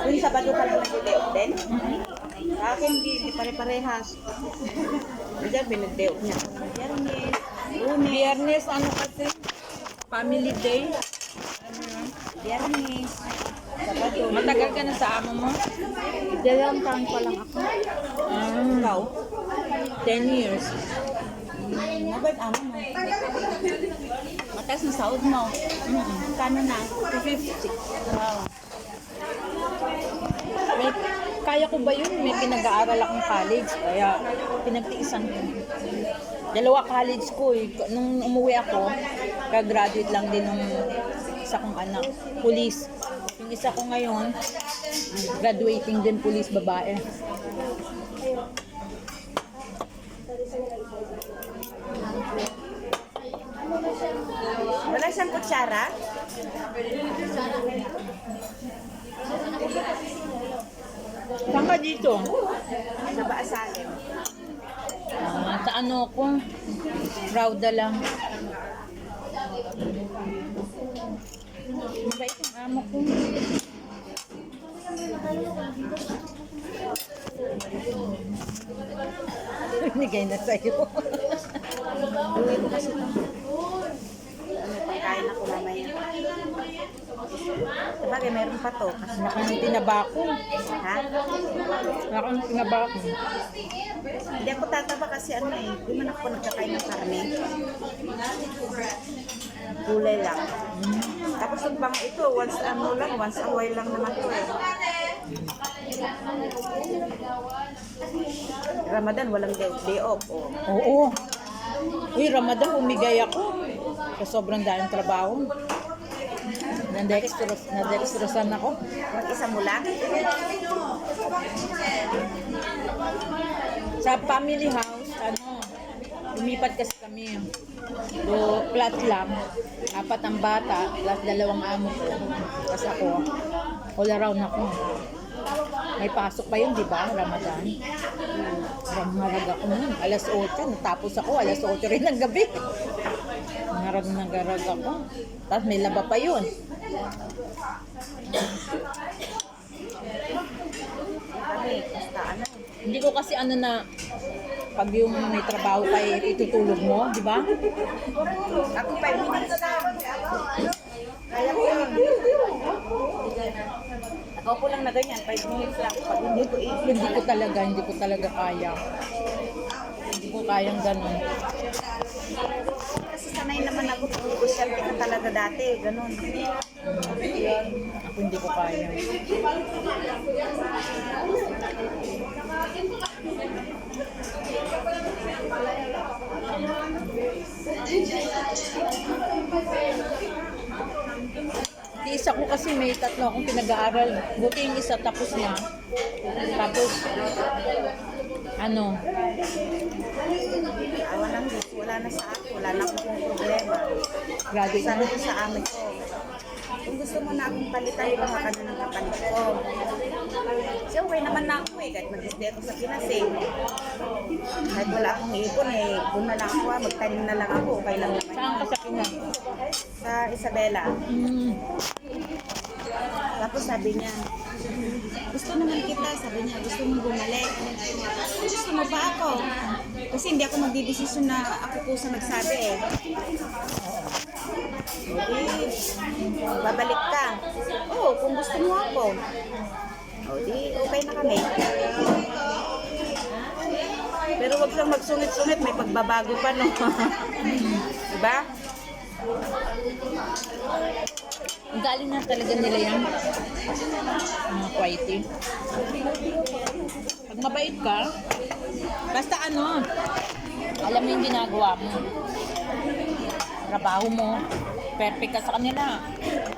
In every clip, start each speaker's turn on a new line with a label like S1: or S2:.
S1: Yung Sabado ka naman nag-deot din? Sa akin, hindi pare-parehas. Diyan, binag-deot niya. Biyernes, Lunes.
S2: Biyernes, ano kasi? Family day.
S1: Biyernes, Sabado.
S2: Matagal ka na sa amo mo?
S1: Dalawang taon pa lang ako. Ikaw?
S2: 10 years.
S1: Mabait amo mo. Mataas na sahod mo. Kano na? 250. Wow.
S2: May, kaya ko ba yun? May pinag-aaral akong college. Kaya pinagtiisan ko. 2 college ko eh. Nung umuwi ako, ka-graduate lang din ng isa kong anak. Police. Yung isa ko ngayon, graduating din police babae.
S1: Wala siyang kutsara?
S2: Saan ka dito?
S1: Sa Baasalim.
S2: Sa ano ko? Rauda lang. Mabait yung amo ko. Binigay na sa'yo.
S1: Uwi ko kasi ito. Ano, pagkain ako mamaya. Sabagay, meron pa to. Kasi
S2: Naka ng tinabako.
S1: ha?
S2: Naka ng tinabako.
S1: Hindi ako tataba kasi ano eh. Di man ako nagkakain ng karne. Gulay lang. Tapos yung pang ito, once ano lang, once a while lang naman to eh. Ramadan, walang day off. Oh.
S2: Oo. Uy, Ramadan, umigay ako. Sa sobrang daming trabaho. Nadextrosan ako.
S1: Mag-isa mo lang?
S2: Sa family house, ano, lumipat kasi kami. Flat lang. 4 ang bata, plus 2 amo ko. Tapos ako, all around ako. May pasok pa yun, di ba? Ramadan. Ngarag ako nun. Alas 8, natapos ako. Alas 8 rin ng gabi. Ngarag ako. Tapos may laba pa yun.
S1: Kami, basta ano.
S2: Hindi ko kasi ano na pag yung may trabaho kayo, itutulog mo, di ba?
S1: Ako 5 minutes lang. Kaya ko yun. Ako po lang na ganyan, 5 minutes lang. Pag hindi ko
S2: Hindi ko talaga kaya. Hindi ko kayang ganun.
S1: kasi sanay naman ako. Negosyante ka talaga dati. Ganun.
S2: Ako hindi ko kaya. Isa ko kasi may 3 akong pinag-aaral. Buti yung isa tapos na. Tapos, ano,
S1: Awa ng Diyos, wala na sa akin. Wala na akong problema.
S2: graduate
S1: Sana
S2: na.
S1: ko sa amin ko. Kung gusto mo na akong palitan, kung ka na ng kapalit ko. Kasi okay naman na ako eh. Kahit mag-isde ako sa Pinas eh. Kahit wala akong ipon eh. Doon na lang ako magtanim na lang ako. Okay lang naman.
S2: Saan ka sa Pinas?
S1: Sa Isabela. Tapos sabi niya, gusto naman kita. Sabi niya, gusto mo bumalik. Gusto mo ba ako? Kasi hindi ako magdidesisyon na ako po sa nagsabi eh. Hindi. Babalik ka. Oo, kung gusto mo ako. O di, okay na kami. Pero wag lang magsungit-sungit, may pagbabago pa no. Diba?
S2: Ang galing na talaga nila yan. Mga quality. Pag mabait ka, basta ano, alam mo yung ginagawa mo. Trabaho mo, perfect ka sa kanila.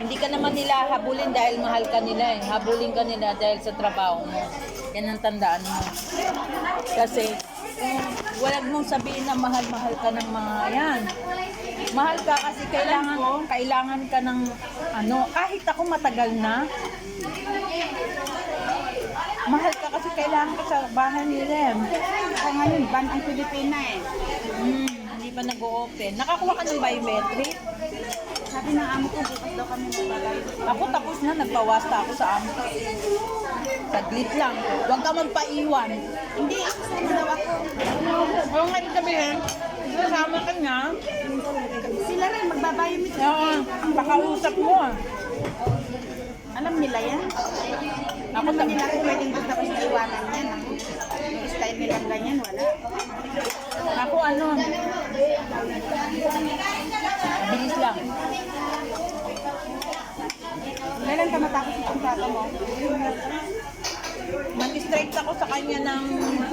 S2: Hindi ka naman nila habulin dahil mahal ka nila eh. Habulin ka nila dahil sa trabaho mo. Yan ang tandaan mo. Kasi, wala mong sabihin na mahal-mahal ka ng mga yan. Mahal ka kasi kailangan ka ng ano, kahit ako matagal na. Mahal ka kasi kailangan ka sa bahay nila.
S1: Kaya ngayon, ban ang Pilipina eh.
S2: Hindi pa nag-o-open. Nakakuha ka ng biometric?
S1: Sabi ng amo ko, bukas daw kami magbabay.
S2: Ako tapos na, nagpawasta ako sa amo ko. Saglit lang. Huwag ka magpaiwan.
S1: Hindi, sama daw ako.
S2: Oo nga yung sabihin, kasama ka niya.
S1: Sila rin, magbabayomit.
S2: Oo, pakausap mo.
S1: Alam nila yan.
S2: Ako
S1: Naman nila
S2: tapos.
S1: kung pwedeng gusto ko sa iwanan yan. Yung style nilang ganyan, wala.
S2: Ako ano, mabilis lang.
S1: Kailan ka matapos yung kontrata mo?
S2: Mag-straight ako sa kanya ng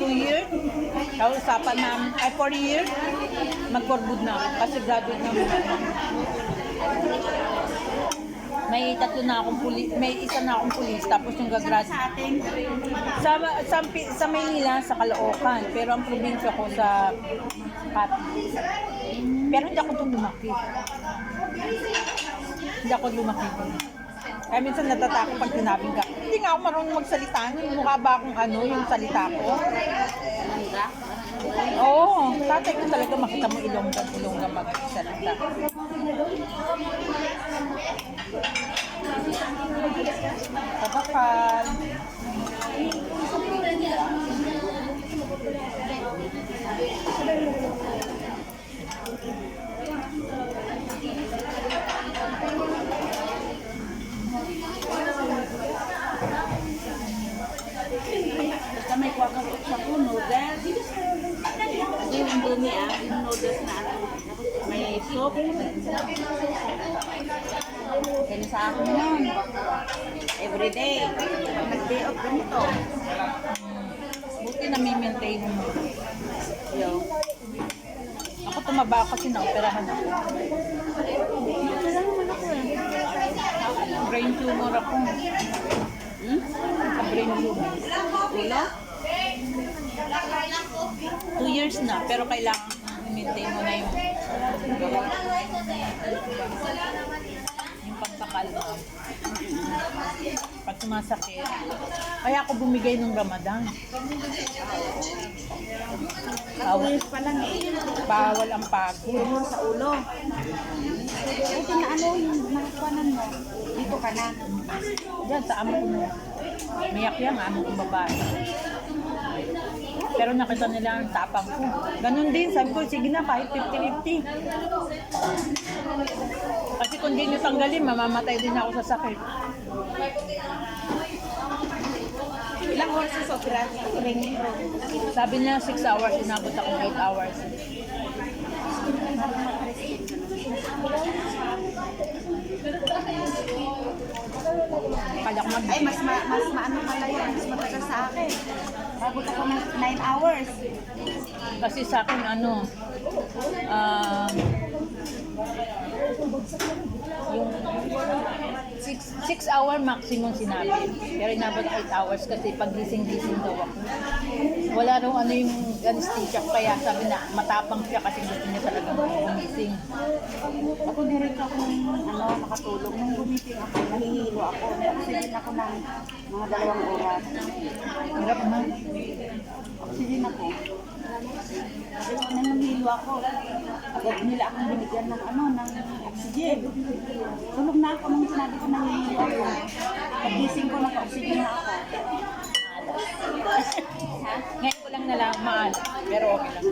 S2: 2 years. Kausapan namin, 4 years. Mag-for good na ako kasi graduate na ako. May tatlo na akong pulis, may isa na akong pulis, tapos yung gagraduate.
S1: Sa atin,
S2: Sa Maynila, sa Caloocan, pero ang probinsya ko sa Pati. Pero hindi ako doon lumaki. Hindi ako lumaki doon. Kaya minsan natatakot pag sinabing ka. Hindi nga ako marunong magsalita. Mukha ba akong ano, yung salita ko? Oo, tatay ko talaga makita mo ilongga magsalita. Kapapal.
S1: basta may kuha ka sa noodles. Hindi yung Indomie yung noodles na ano. May soup. Yan sa akin yun. Everyday. Pag nag-day off, ganito.
S2: Buti na maintain mo.
S1: Yo.
S2: Ako tumaba kasi naoperahan ako.
S1: Ito lang naman ako eh.
S2: Brain tumor ako. Brain tumor.
S1: Ulo?
S2: 2 years na, pero kailangan i-maintain mo na yung pagkakalma. Pag sumasakit. Kaya ako bumigay ng Ramadan.
S1: Ulo pa lang eh.
S2: Bawal ang pagod.
S1: Tumor sa ulo. Buti na ano yung nakakuanan mo. Dito ka na.
S2: Diyan, sa amo ko na. Mayak yan, amo kong babae. Pero nakita nila ang tapang ko. Ganon din, sabi ko, sige na, kahit 50-50. Kasi kung di nyo tanggalin, mamamatay din ako sa sakit.
S1: Ilang oras sa sobra?
S2: Sabi niya, 6 hours, inabot ako 8 hours. Kaya ko
S1: Ay, mas maano pala yun. Mas matagal sa akin. Abot ako ng 9 hours.
S2: kasi sa akin, ano, yung 6 hour maximum sinabi. Pero inabot 8 hours kasi pag gising-gising daw ako. Wala raw ano yung anesthesia ko, kaya sabi na matapang siya kasi gusto niya talaga gumising.
S1: Ako diretso ako ng nakatulog. Nung gumising ako, nahihilo ako. Oxygen ako ng mga 2 oras.
S2: Hirap na.
S1: Oxygen ako. Nang nahihilo ako, agad nila akong binigyan ng ng oxygen. Tulog na ako nung sinabi ko nahihilo ako. Pagising ko, naka-oxygen na ako.
S2: Ngayon ko lang nalang mahal, pero okay lang.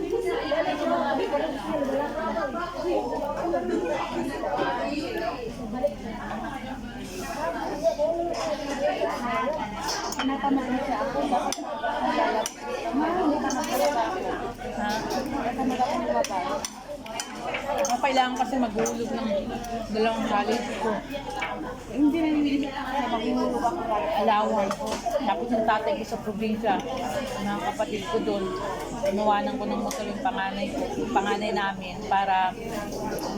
S1: Tinatamad na siya ako. Dapat malalap. Hindi ka naglalaba ako.
S2: Ha?
S1: Tinatamad ako naglaba.
S2: Kailangan kasi maghulog ng 2 college ko.
S1: Hindi na nililimit na maghihulog ako.
S2: Alawan ko. Tapos yung tatay ko sa probinsya, mga kapatid ko doon, inuwanan ko ng motor yung panganay ko, yung panganay namin, para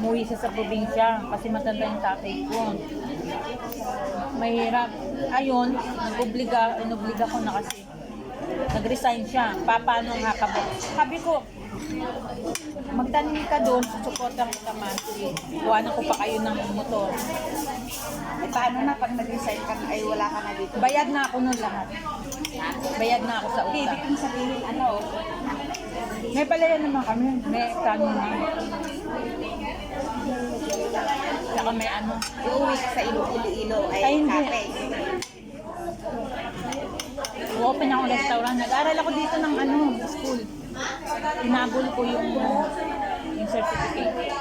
S2: umuwi siya sa probinsya kasi matanda yung tatay ko. Mahirap. Ayun, inubliga ko na kasi. Nag-resign siya. Paano ang hakabot? Sabi ko, magtanim ka doon, susuportan kita monthly. Iwanan ko pa kayo ng motor.
S1: Eh, paano na pag nag-resign ka ay wala ka na dito?
S2: Bayad na ako nun lahat. Bayad na ako sa
S1: Hindi,
S2: utang.
S1: ibig kong sabihin, ano,
S2: May palayan naman kami. May kanin na. Saka may ano.
S1: uuwi ka sa Iloilo
S2: Ay,
S1: ay
S2: hindi.
S1: kape.
S2: Open ako restaurant. Nag-aral ako dito ng ano, school. Tinagol ko yung certificate.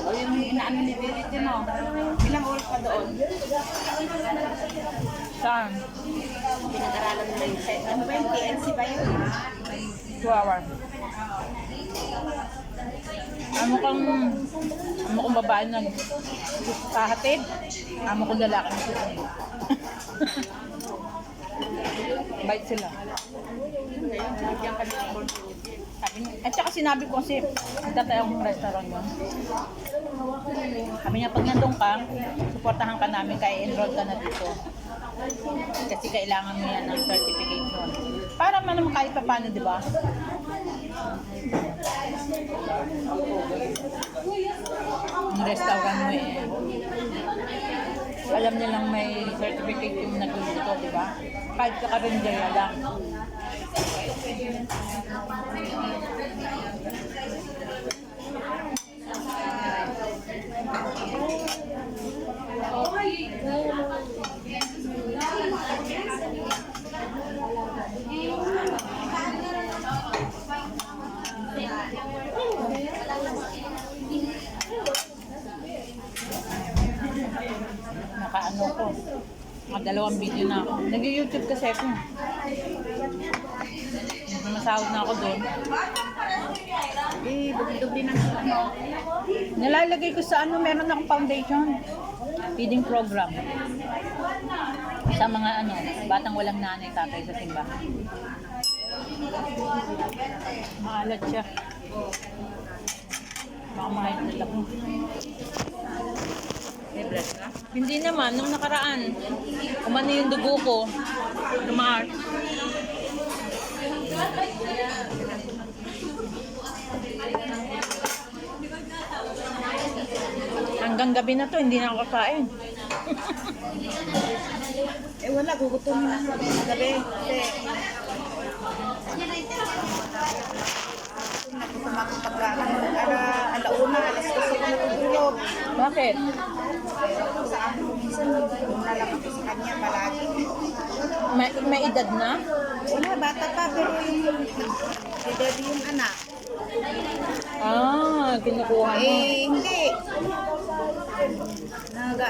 S1: O yung inaano ni Birit yun, no? Ilang oras pa doon?
S2: Saan?
S1: Pinag-aralan mo na yung set. Ano ba yung PNC ba yun?
S2: 2 hours. Amo kong babae nagkahatid. Amo kong lalaki nagsusundo. Bait sila.
S1: Bigyan ka ng
S2: Sabi niya, at saka sinabi ko kasi, nagtataya akong restaurant yun. Sabi niya, pag nandun ka, supportahan ka namin, kaya enroll ka na dito. Kasi kailangan mo yan ng certification. Para man naman kahit pa paano, di ba? Yung restaurant mo eh. Alam nilang may certificate yung nagluluto, di ba? Kahit ka karinderya lang. Nakaano ko. Mga 2 video na ako. Nag-YouTube kasi ako. Masahod na ako doon.
S1: Eh, dubli ng ano.
S2: Nalalagay ko sa ano, meron akong foundation. Feeding program. Sa mga ano, batang walang nanay, tatay sa simbahan. Maalat siya. Baka mahigit ako. May bread ka? Hindi naman, nung nakaraan. Umano yung dugo ko. Tumaar. Hanggang gabi na to, hindi na ako kakain.
S1: Eh, wala. Gugutumin ako sa gabi. Kasi, ako pagka, alauna, alas 2 ako natutulog.
S2: Bakit?
S1: Sa akin, minsan, na lang ako sa kanya palagi.
S2: May edad na?
S1: Wala, bata pa, pero yung dedebi yung anak.
S2: Ah, kinukuha mo.
S1: Eh, hindi.